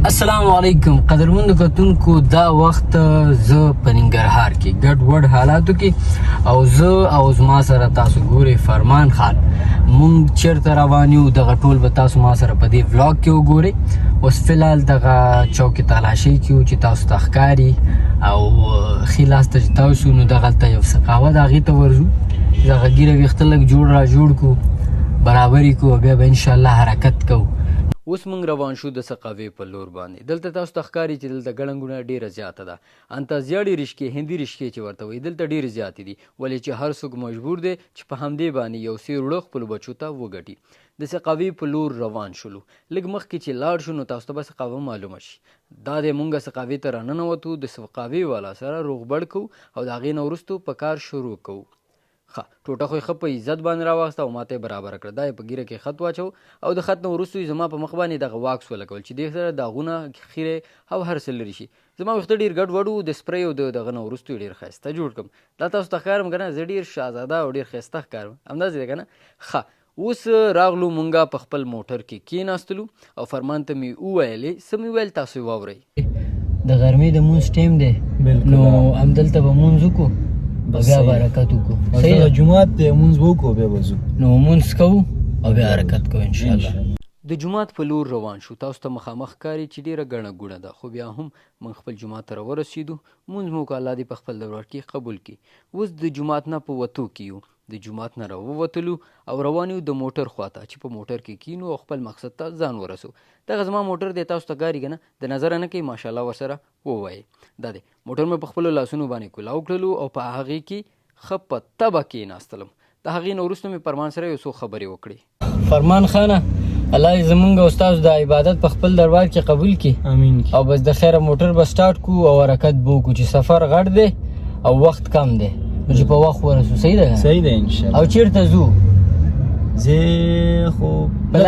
السلام علیکم قدرمنو کتونکو دا وخت زه په ننګرهار کې ګډ وډ حالاتو کې او زه او زما سره تاسو ګورئ فرمان خان مونږ چیرته روان یو دغه ټول به تاسو ما سره په دې ولاګ کې وګورئ. اوس فلحال دغه چوک تالاشۍ کې یو چې تاسو ته ښکاري او ښي لاس ته چې تاسو نو دغلته یو سقاوه د هغې ته ورځو دغه ګیره ویښته لږ جوړ را جوړ کړو برابرې کړو بیا به انشاءالله حرکت کوو. اوس موږ روان شو د سقاوې په لور باندې. دلته تاسو ته ښکاري چې دلته ګڼه ګوڼه ډېره زیاته ده. انتازیاړي رشکې هندي رشکې چې ورته وایي دلته ډېرې زیاتې دي، ولې چې هر څوک مجبور دی چې په همدې باندې یو څه وړه خپلو بچو ته وګټي. د سقاوې په لور روان شولو. لږ مخکې چې لاړ شو نو تاسو ته به سقاوه معلومه شي. دا دی مونږ سقاوې ته راننوتو، د سقاوې والا سره روغبړ کوو او د هغې نه وروستو په کار شروع کوو. ټوټه خو یې ښه په عزت باندې راواخسته او ماته یې برابره کړه. دا یې په ګیره کې خط واچو او د خط نه وروستو یې زما په مخ باندې دغه واکس ولګول چې دې سره داغونه خیرې او هر څه لرې شي. زما ویښته ډېر ګډ وډ و، د سپری او د دغه نه وروستو یې ډېر ښایسته جوړ کړم. دا تاسو ته ښکارم که نه، زه ډېر شهزاده او ډېر ښایسته ښکارم، همداسې دی که نه. اوس راغلو مونږه په خپل موټر کې کېناستلو او فرمان ته مې وویلې څه مې ویل تاسو یې واورئ. د غرمې د مونځ ټیم دی نو همدلته به مونځ وکړو بیا به حرکت وکړو. صحیح ده، جومات دی مونځ به وکړو بیا به ځو نو مونځ کوو او بیا حرکت کوو انشاءالله. د جومات په لور روان شو. تاسو ته مخامخ ښکاري چې ډېره ګڼه ګوڼه ده، خو بیا هم موږ خپل جومات ته راورسېدو. مونځ مو وکړو، الله دې په خپل دروار کې قبول کړي. اوس د جومات نه په وتو کې یو. د جومات نه راووتلو او روان یو د موټر خواته چې په موټر کې کینو او خپل مقصد ته ځان ورسو. دغه زما موټر دی، تاسو ته ښکاري که نه، د نظره نه کوي ماشاءالله ورسره ووایئ. دا دی موټر مې په خپلو لاسونو باندې کلاو کړلو او په هغې کې ښه په تبه کېناستلم. د هغې نه وروسته مې فرمان سره یو څو خبرې وکړې. فرمان خانه الله دې زمونږ او ستاسو د عبادت په خپل دربار کې قبول کړي امین. او بس د خیره موټر به سټارټ کړو او حرکت به وکړو چې سفر غټ دی او وخت کم دی نو چې په وخت ورسو. صحیح ده صحیح ده انشاءالله. او چیرته ځو؟ زه خو په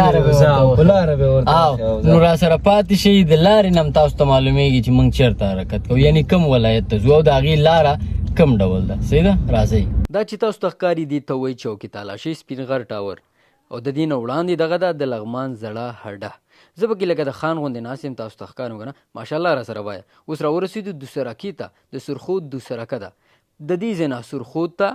لاره به ورته نو را سره پاتې شئ. د لارې نه هم تاسو ته معلومیږي چې موږ چیرته حرکت کوو، یعنې کوم ولایت ته ځو او د هغې لاره کم ډول ده. صحیح ده، راځئ. دا چې تاسو ته ښکاري دې ته وایي چوکې تالاشۍ سپین غر ټاور او د دې نه وړاندې دغه ده د لغمان زړه هډه. زه پکې لکه د خان غوندې ناست یم، تاسو ته ښکارم که نه، ماشاءالله را سره وایه. اوس راورسېدو دوسرکي ته، د سرخود دوسرکه ده. د دې ځای نه سرخود ته،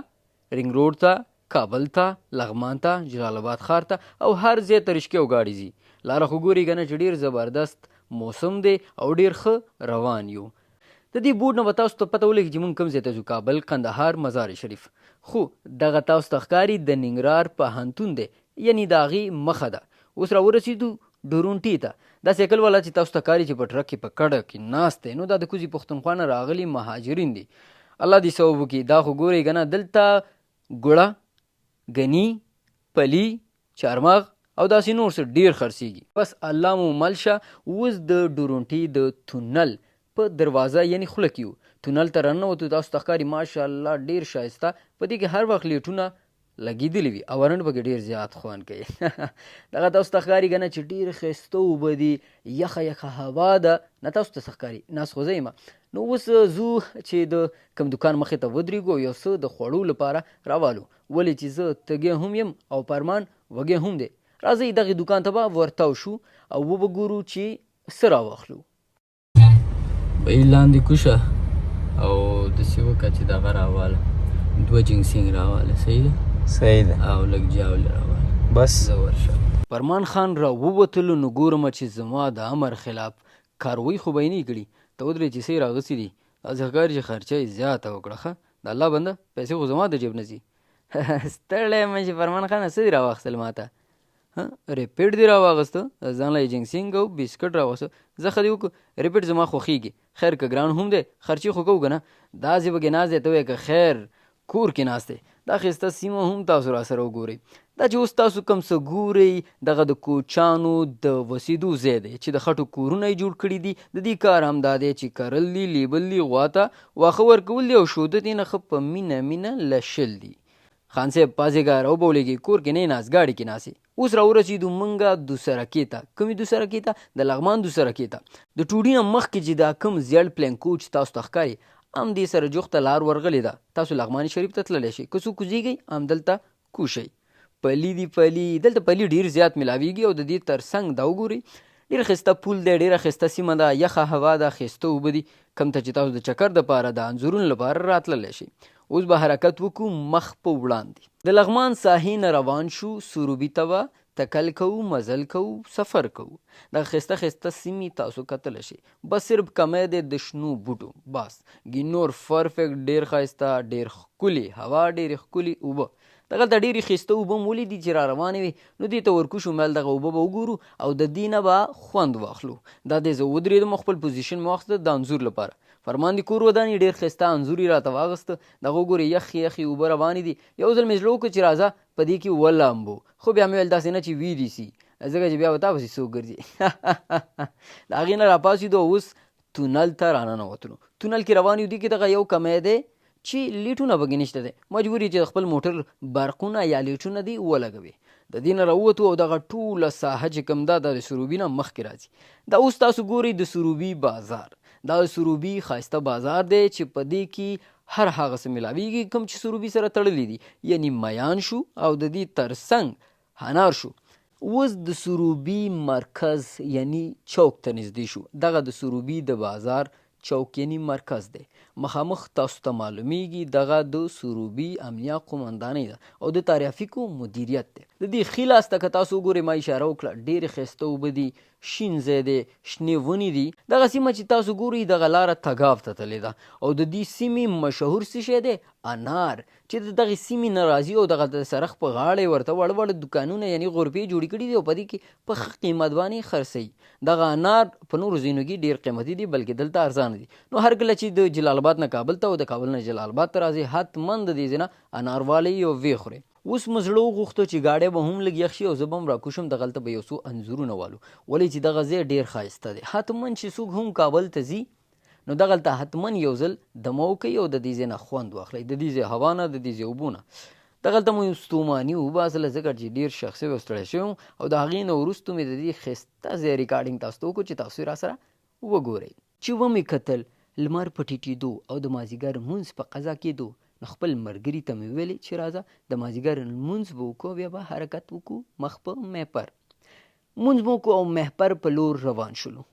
رنګ روډ ته، کابل ته، لغمان ته، جلال آباد ښار ته او هر ځای ته رشکې او ګاډي ځي. لاره خو ګوري که نه چې ډېر زبردست موسم دی او ډېر ښه روان یو. د دې بورډ نه به تاسو ته پته ولګي چې مونږ کوم ځای ته ځو، کابل، قندهار، مزار شریف. خو دغه تاسو ته ښکاري د ننګرهار پوهنتون دی، یعنې د هغې مخه ده. اوس راورسېدو ډورونټي ته. دا سایکل والا چې تاسو ته ښکاري چې په ټرک کې په کډه کې ناست دی نو دا د کوزي پښتونخوا نه راغلي مهاجرین دي. الله دې ثواب وکړي. دا خو ګورئ که نه، دلته ګوړه، ګني، پلي، چارمغ او داسې نور څه ډېر خرڅېږي. بس الله مو مل شه. اوس د ډورونټي د تونل په دروازه یعنې خوله کې یو. تونل ته راننوتو. تاسو ته ښکاري ماشاءالله ډېر ښایسته. په دې کې هر وخت لیټونه لګېدلي وي او رنډ پکې ډېر زیات خوند کوي. دغه تاسو ته ښکاري که نه چې ډېر ښایسته اوبه دي، یخه یخه هوا ده. نه تاسو ته څه ښکاري؟ ناست خو زه یم. نو اوس ځو چې د کوم دکان مخې ته ودرېږو او یو څه د خوړو لپاره راوالو، ولې چې زه تږی هم یم او فرمان وږی هم دی. راځئ دغې دکان ته به ورتاو شو او وبه ګورو چې څه راواخلو. به یې لاندې کوشه او داسې وکړه چې دغه راواله 2 جنسینګ راواله. صحیح ده؟ صحیح ده. او لږ جاولې راواله. بس زه ورشم. فرمان خان را ووتلو نو ګورمه چې زما د امر خلاف کاروي خو به یې نه کړي. ته ودرې چې څه یې راغوڅي دي. داسې ښکاري چې خرچه یې زیاته وکړه. ښه د الله بنده، پیسې خو زما د جیب نه ځي. ستړی یم چې فرمان خانه څه دې راواخیستل ما ته؟ ریپیټ دې راواغسته، ځان له جنګسینګ او بسکټ راوغسته. زه ښه دې وکړو، ریپیټ زما خوښېږي. خیر که ګران هم دی خرچې خو کوو که نه. داسې پکې ناست دی ته وایې که خیر کور کې ناست دی. دا ښایسته سیمه هم تاسو را سره وګورئ. دا چې اوس تاسو کوم څه ګورئ دغه د کوچانو د وسېدو ځای دی چې د خټو کورونه یې جوړ کړي دي. د دې کار هم دا دی چې کرل دي، لیبل دي، غوا ته واښه ورکول دي او شودت یې نه ښه په مینه مینه لشل دي. خان صاحب پاڅېږه راوبولېږي، کور کې نه یې ناست، ګاډي کې ناست. اوس راورسېدو مونږه دوسرکې ته. کومې دوسرکې ته؟ د لغمان دوسرکې ته. د ټوډي نه مخکې چې دا کوم زیړ پلین کوچ تاسو ته ښکاري همدې سره جوخته لار ورغلې ده. تاسو لغمان شریف ته تللی شئ. که څوک کوزېږئ همدلته کوشئ. پلي دي پلي، دلته پلي ډېر زیات میلاویږي او د دې تر څنګ دا وګورئ ډېر ښایسته پول دی، ډېره ښایسته سیمه ده، یخه هوا ده، ښایسته اوبه دي، کوم ته چې تاسو د چکر دپاره د انځورونو لپاره راتللی شئ. اوس به حرکت وکړو مخ په وړاندې. د لغمان ساحې نه روان شو، سروبي ته به تکل کوو، مزل کوو، سفر کوو. دغه ښایسته ښایسته سیمې تاسو کتلی شئ. بس صرف کمی دی د شنو بوټو، بس ګینور پرفیکټ، ډېر ښایسته، ډېر ښکلې هوا، ډېرې ښکلې اوبه. دغلته ډېرې ښایسته اوبه مو ولیدي چې را روانې وي، نو دې ته ورکوشو مل دغه اوبه به وګورو او د دې نه به خوند واخلو. دا دی زه ودرېدم، خپل پوزیشن مې واخیسته د انځور لپاره. فرمان دي کور ودانې، ډېر ښایسته انځور یې راته واخیسته. دغه وګورئ یخې یخې اوبه روانې دي. یو ځل مې زړه وکړ چې راځه په دې کې ولامبو، خو بیا مې ویل داسې نه چې ویلې سي، ځکه چې بیا به تا پسې څوک ګرځي. د هغې نه راپاڅېدو او اوس تونل ته راننوتلو. تونل کې روان یو، دې کې دغه یو کمی دی چې لیټونه پکې نشته دی، مجبور یې چې د خپل موټر برقونه یا لیټونه دي ولګوي. د دې نه راووتو او دغه ټوله ساحه چې کوم ده دا د سروبي نه مخکې راځي. دا اوس تاسو ګورئ د سروبي بازار. دا د سروبي ښایسته بازار دی چې په دې کې هر هغه څه ملاویږي کوم چې سروبي سره تړلي دي، یعنی میان شو او د دې ترڅنګ هنار شو. اوس د سروبي مرکز یعنی چوک ته نږدې شو. دغه د سروبي د بازار چوک یعنی مرکز دی. مخامخ تاسو ته معلومیږي دغه د سروبي امنیه قومندانۍ ده او د ترافیکو مدیریت دی. د دې ښي لاس ته که تاسو وګورئ، ما اشاره وکړه، ډېرې ښایسته اوبه دي، شین ځای دی، شنې ونې دي. دغه سیمه چې تاسو ګورئ دغه لاره تګاب ته تللې ده او د دې سیمې مشهور څه شی دی؟ انار، چې د دغې سیمې نه راځي او دغه د سړک په غاړه یې ورته وړ وړ دوکانونه یعنې غرفې جوړې کړي دي او په دې کې په ښه قیمت باندې خرڅوي. دغه انار په نورو ځایونو کې ډېر قیمتي دي، بلکې دلته ارزانه دي. نو هر کله چې د جلال آباد نه کابل ته او د کابل نه جلال آباد ته راځئ، حتما د دې ځای نه انار والئ او ویې خورئ. اوس مو زړه وغوښته چې ګاډی به هم لږ یخ شي او زه به هم راکوشم، دغلته به یو څو انځورونه والو، ولې چې دغه ځای ډېر ښایسته دی. حتما چې څوک هم کابل ته ځي نو دغلته حتما یو ځل دمه وکوئ او د دې ځای نه خوند واخلئ، د دې ځای هوا نه، د دې ځای اوبو نه. دغلته مو یو ستوماني وباسله ځکه چې ډېر شخ شوی او ستړی شوی وم او د هغې نه وروستو مې د دې ښایسته ځای ریکارډینګ تاسو ته وکړو چې تاسو یې راسره وګورئ. چې ومې کتل لمر په ټیټېدو او د مازدیګر لمونځ په قضا کېدو، نو خپل ملګري ته مې ویلې چې راځه د مازدیګر لمونځ به وکړو، بیا به حرکت وکړو مخ په مهپر. لمونځ مو وکړو او مهپر په لور روان شولو.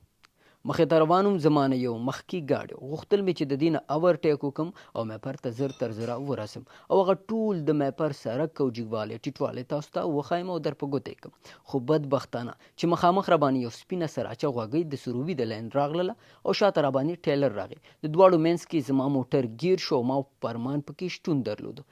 مخې ته روان وم، زما نه یو مخکې ګاډی غوښتل مې چې د دې نه اوورټیک وکړم او مهپر ته زر تر زره ورسم او هغه ټول د مهپر سړک او جګوالی ټیټوالی تاسو ته وښایم او در په ګوته یې کړم. خو بدبختانه چې مخامخ راباندې یو سپینه سراچه غوږۍ د سروبي د لاین راغلله او شاته راباندې ټیلر راغی. د دواړو منځ کې زما موټر ګیر شو او ما فرمان پکې شتون درلودو.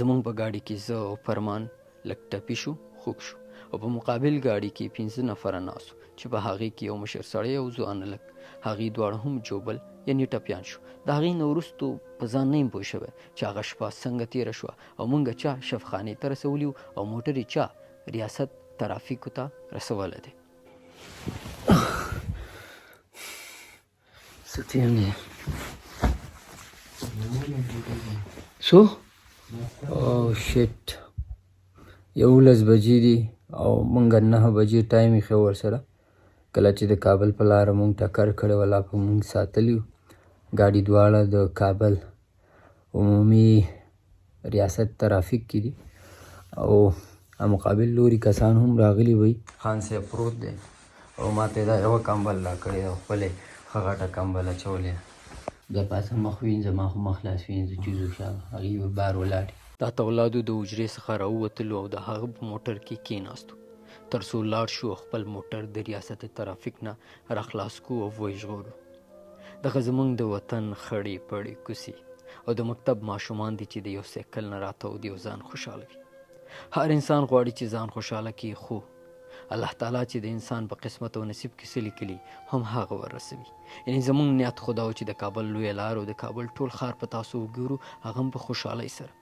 زمونږ په ګاډي کې زه او فرمان لږ ټپي شو، خوږ شو او په مقابل ګاډي کې 15 نفره ناست چې په هغې کې یو مشر سړی او ځوان هلک، هغې دواړه هم جوبل یعنې ټپیان شو. د هغې نه وروستو په ځان نه یم پوه شوی چې هغه شپه څنګه تېره شوه او موږ چا شفخانې ته رسولي وو او موټر یې چا ریاست ترافیکو ته رسولی دی. څه ټیم دی؟ څو؟ او شیټ، 11 بجې دي او موږ 9 بجې ټایم ایښی ورسره. کله چې د کابل په لاره موږ ټکر کړی ولا په موږ ساتلي وو. ګاډي دواړه د کابل عمومي ریاست ترافیک کې دي او مقابل لوري کسان هم راغلي وي. خان صاحب پروت دی او ما ته دا یوه کمبل راکړې ده، خپلې ښه غټه کمبل اچولې. بیا پاسه مخ وینځه، ما خو مخ لاس وینځه چې ځو شا هغې به بار ولاړې. دا تولادو د حجرې څخه راووتلو او د هغه په موټر کې کېناستو تر څو لاړ شو او خپل موټر د ریاست ترافیک نه راخلاص کړو او ویې ژغورو. دغه زموږ د وطن خړې پړې کوڅې او د مکتب ماشومان دي چې د یو سایکل نه راته او د یو ځان خوشحاله وي. هر انسان غواړي چې ځان خوشحاله کړي، خو الله تعالی چې د انسان په قسمت او نصیب کې څه لیکلي هم هغه ورسوي. یعنې زموږ نیت خو دا و چې د کابل لویه لار او د کابل ټول ښار په تاسو وګورو، هغه هم په خوشحالۍ سره،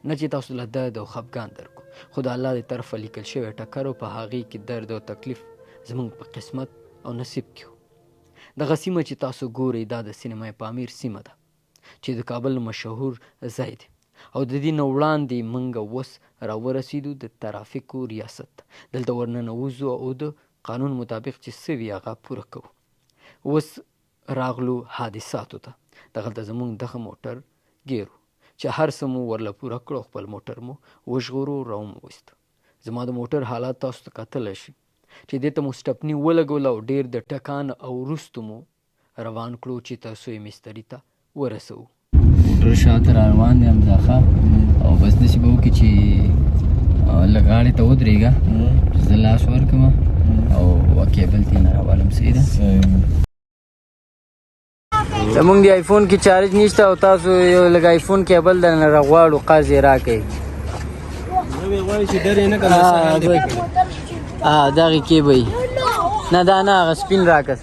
نه چې تاسو له درد او خفګان درکو، خو د الله د طرفه لیکل شوی ټکر او په هغې کې درد او تکلیف زموږ په قسمت او نصیب کې و. دغه سیمه چې تاسو ګورئ دا د سینما پامیر سیمه ده چې د کابل مشهور ځای دی او د دې نه وړاندې موږ اوس راورسېدو د ترافیکو ریاست. دلته ورننوځو او د قانون مطابق چې څه وي هغه پوره کوو. اوس راغلو حادثاتو ته. دغلته زموږ دغه موټر ګیر و چې هر څه مو ورله پوره کړو، خپل موټر مو وژغورو، راومو وایستو. زما د موټر حالات تاسو ته کتلی شي چې دې ته مو سټپني ولګوله او ډېر د ټکان او وروستو مو روان کړو چې تاسو یې مستري ته ورسوو. موټر شاته را روان دی حمزه ښه، او بس داسې به وکړي چې لږ غاړې ته ودرېږه، زه لاس ورکړم او کیبل ترې نه راوالم. صحیح ده. زمونږ د آیفون کې چارج نشته او تاسو یو لږ آیفون کیبل درنه راغواړو، قاز یې راکړئ. دغې کې به نه دا نه هغه سپین راکړه.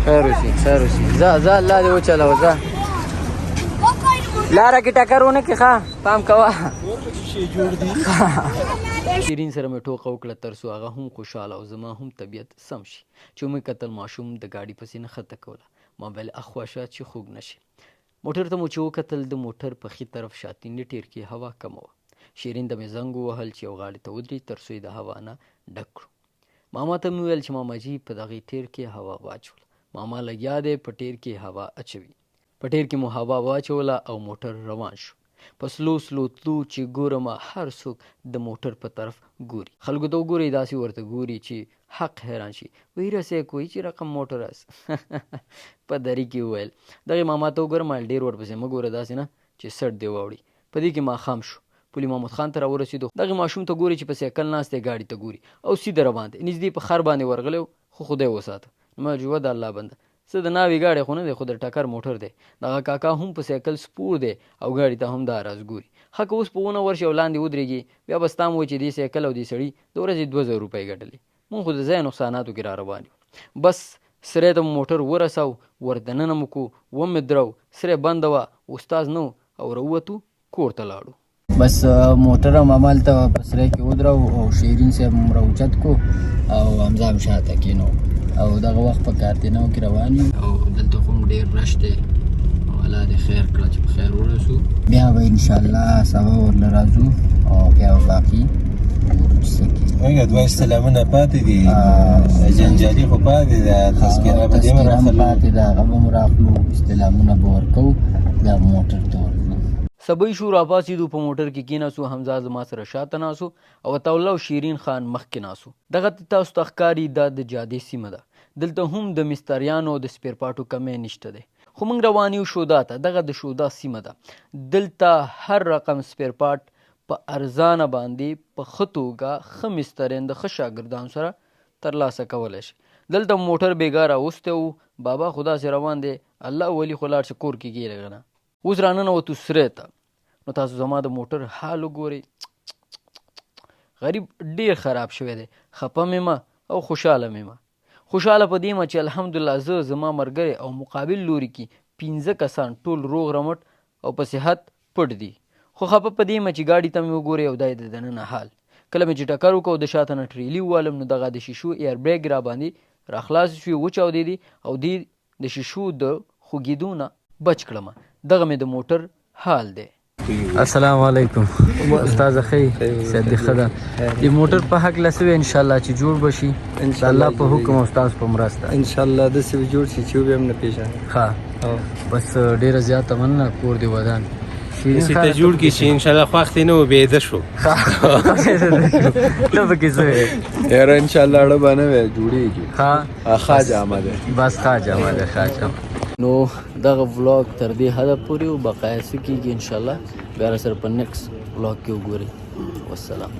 خیر اوسي خیر اوسي. ځه الله دې وچلوه. ځه لاره کې ټکر ونه کړې، ښه پام کوه. شیرین سره مې ټوکه وکړه تر څو هغه هم خوشحاله او زما هم طبیعت سم شي. چې مې کتل ماشوم د ګاډي پسې نه ښکته کوله، ما ویل اخوا شه چې خوږ نه شي. موټر ته مو چې وکتل د موټر په ښي طرف شاتني ټیر کې هوا کمه وه. شیرین ته مې زنګ ووهل چې یو غاړې ته ودرېد تر څو یې د هوا نه ډک کړو. ماما ته مې وویل چې ماما جي په دغې ټیر کې هوا واچوله. ماما لګیا دی په ټیر کې هوا اچوي. په ټیر کې مو هوا واچوله او موټر روان شو. په سلو سلو تلو چې ګورم هر څوک د موټر په طرف ګوري. خلکو ته وګورئ داسې ورته ګوري چې حق حیران شي. وایي رسۍ کوي چې رقم موټر اس په دري کې وویل. دغې ماما ته وګورم ډېر ورپسې مه ګوره داسې نه چې سټ دې واوړي. په دې کې ماښام شو. پولي محمد خان ته راورسېدو. دغې ماشوم ته ګوري چې په سایکل ناست دی، ګاډي ته ګوري او سیده روان دی. نږدې په خر باندې ورغلی خو خدای وساته. ما جوه د الله بنده څه د ناوې ګاډی خو نه دی، خو د ټکر موټر دی. دغه کاکا هم په سایکل سپور دی او ګاډي ته هم دا راز ګوري. ښه که اوس په ونه ورشي او لاندې ودرېږي بیا به ستا م وایي چې دې سایکل او دې سړي د ورځې 2000 روپۍ ګټلې. مونږ خو د ځای نقصاناتو کې را روان یو. بس سری ته موټر ورساو، ور دننه مو کړو، ومې درو، سری بنده وه، استاد نه او راووتو کور ته لاړو. بس موټر هم همالته په سری کې ودرو او شیرین صاحب هم راوچت کړو او حمزه هم شاته کېنو او دغه وخت په کارتینو کې روان یو او دلته خو هم ډېر رش دی. الله دې خیر کړه چې په خیر ورسو. بیا به انشاءالله سبا ورله راځو او بیا به باقي هغه دوه استلامونه پاتې دي، جنجالي خو پاتې ده، تذکره به دې هم پاتې ده، هغه به م راخلو، استلامونه به ورکوو، بیا به موټر ته ورکړو. سبی شو راپاڅېدو، په موټر کې کېناستو. حمزه زما سره شاته ناستو او عطاالله او شیرین خان مخکې ناستو. دغه تاسو ته ښکاري دا د جادې سیمه ده. دلته هم د مستریانو د سپیرپاټو کمی نشته دی. خو موږ روان یو شودا ته. دغه د شودا سیمه ده. دلته هر رقم سپیرپاټ په ارزانه باندې په ښه توګه ښه مستریان د ښه شاګردانو سره ترلاسه کولی شي. دلته موټر بېګا راوستی و. بابا خو داسې روان دی، الله ولي خو لاړ چې کور کې کېږي نه. اوس راننوتو سری ته. نو تاسو زما د موټر حال وګورئ. غریب ډېر خراب شوی دی. خفه مې مه او خوشحاله مې مه. خوشحاله په دې مه چې الحمدلله زه، زما ملګری او مقابل لوري کې 15 کسان ټول روغ رمټ او په صحت پټ دي. خو خفه په دې مه چې ګاډي ته مې وګورئ او دا یې د دننه حال. کله مې چې ټکر وکړ د شاته نه ټریلي ووالم نو دغه د شیشو ایر بیګ را باندې راخلاص شوي، وچاودېدي او دې د شیشو د خوږېدو نه بچ کړم. دغه مې د موټر حال دی. السلام علیکم استاد خی سید خدا. د موټر په حق لسوي ان شاء الله چې جوړ بشي ان شاء الله په حکم استاد په مرسته ان شاء الله د څه جوړ شي چې به هم نه پیژنه. ها بس ډیره زیاته مننه کور دی ودان چې ته جوړ کی شي ان شاء الله وخت نه وبېده شو. نو به کیسه یاره ان شاء الله اړه باندې جوړیږي. ها خاج آمده بس خاج آمده خاج. نو دغه ولاګ تر دې حده پورې او بقایه څه کېږي ان شاء الله بیا سره په نیکسټ ولاګ کې وګورئ. والسلام.